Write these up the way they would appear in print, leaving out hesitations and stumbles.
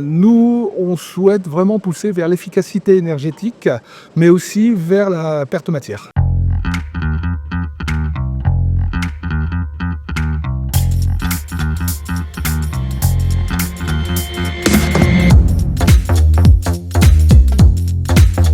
Nous, on souhaite vraiment pousser vers l'efficacité énergétique, mais aussi vers la perte matière.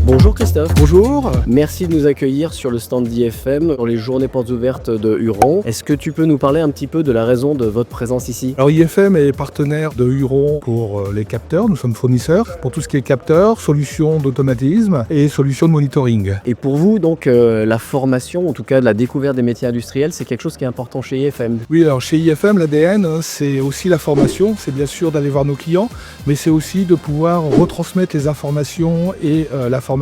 Bonjour Christophe. Bonjour. Merci de nous accueillir sur le stand d'IFM pour les journées portes ouvertes de Huron. Est-ce que tu peux nous parler un petit peu de la raison de votre présence ici? Alors IFM est partenaire de Huron pour les capteurs, nous sommes fournisseurs pour tout ce qui est capteurs, solutions d'automatisme et solutions de monitoring. Et pour vous, donc, la formation, en tout cas de la découverte des métiers industriels, c'est quelque chose qui est important chez IFM? Oui, alors chez IFM, l'ADN, c'est aussi la formation, c'est bien sûr d'aller voir nos clients, mais c'est aussi de pouvoir retransmettre les informations et la formation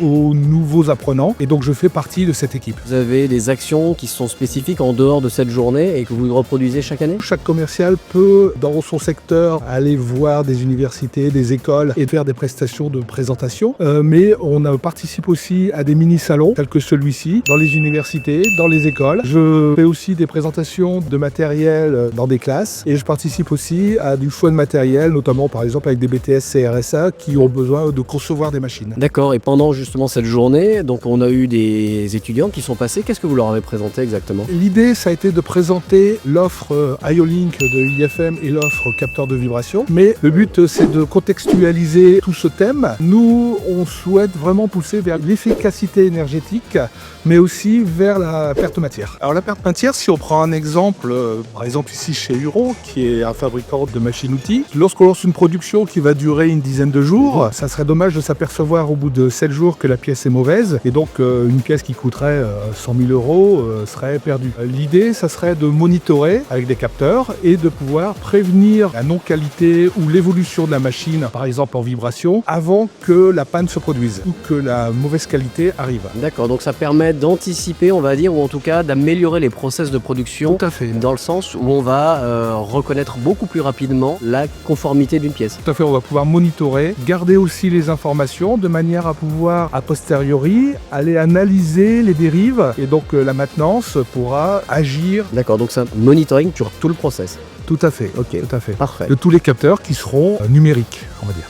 aux nouveaux apprenants. Et donc je fais partie de cette équipe. Vous avez des actions qui sont spécifiques en dehors de cette journée et que vous reproduisez chaque année? Chaque commercial peut, dans son secteur, aller voir des universités, des écoles et faire des prestations de présentation. Mais on participe aussi à des mini-salons tels que celui-ci, dans les universités, dans les écoles. Je fais aussi des présentations de matériel dans des classes et je participe aussi à du choix de matériel, notamment par exemple avec des BTS CRSA qui ont besoin de concevoir des machines. D'accord, et pendant justement cette journée, donc on a eu des étudiants qui sont passés. Qu'est-ce que vous leur avez présenté exactement? L'idée, ça a été de présenter l'offre IO-Link de IFM et l'offre capteur de vibration. Mais le but, c'est de contextualiser tout ce thème. Nous, on souhaite vraiment pousser vers l'efficacité énergétique, mais aussi vers la perte matière. Alors la perte matière, si on prend un exemple, par exemple ici chez Huron, qui est un fabricant de machines-outils, lorsqu'on lance une production qui va durer une dizaine de jours, ça serait dommage de s'apercevoir au bout de 7 jours que la pièce est mauvaise, et donc une pièce qui coûterait 100 000 euros serait perdue. L'idée, ça serait de monitorer avec des capteurs et de pouvoir prévenir la non-qualité ou l'évolution de la machine, par exemple en vibration, avant que la panne se produise ou que la mauvaise qualité arrive. D'accord, donc ça permet d'anticiper, on va dire, ou en tout cas d'améliorer les process de production. Tout à fait. Dans le sens où on va reconnaître beaucoup plus rapidement la conformité d'une pièce. Tout à fait, on va pouvoir monitorer, garder aussi les informations de manière à pouvoir, a posteriori, aller analyser les dérives et donc la maintenance pourra agir. D'accord, donc c'est un monitoring sur tout le process. Tout à fait, Ok, tout à fait. parfait. De tous les capteurs qui seront numériques, on va dire.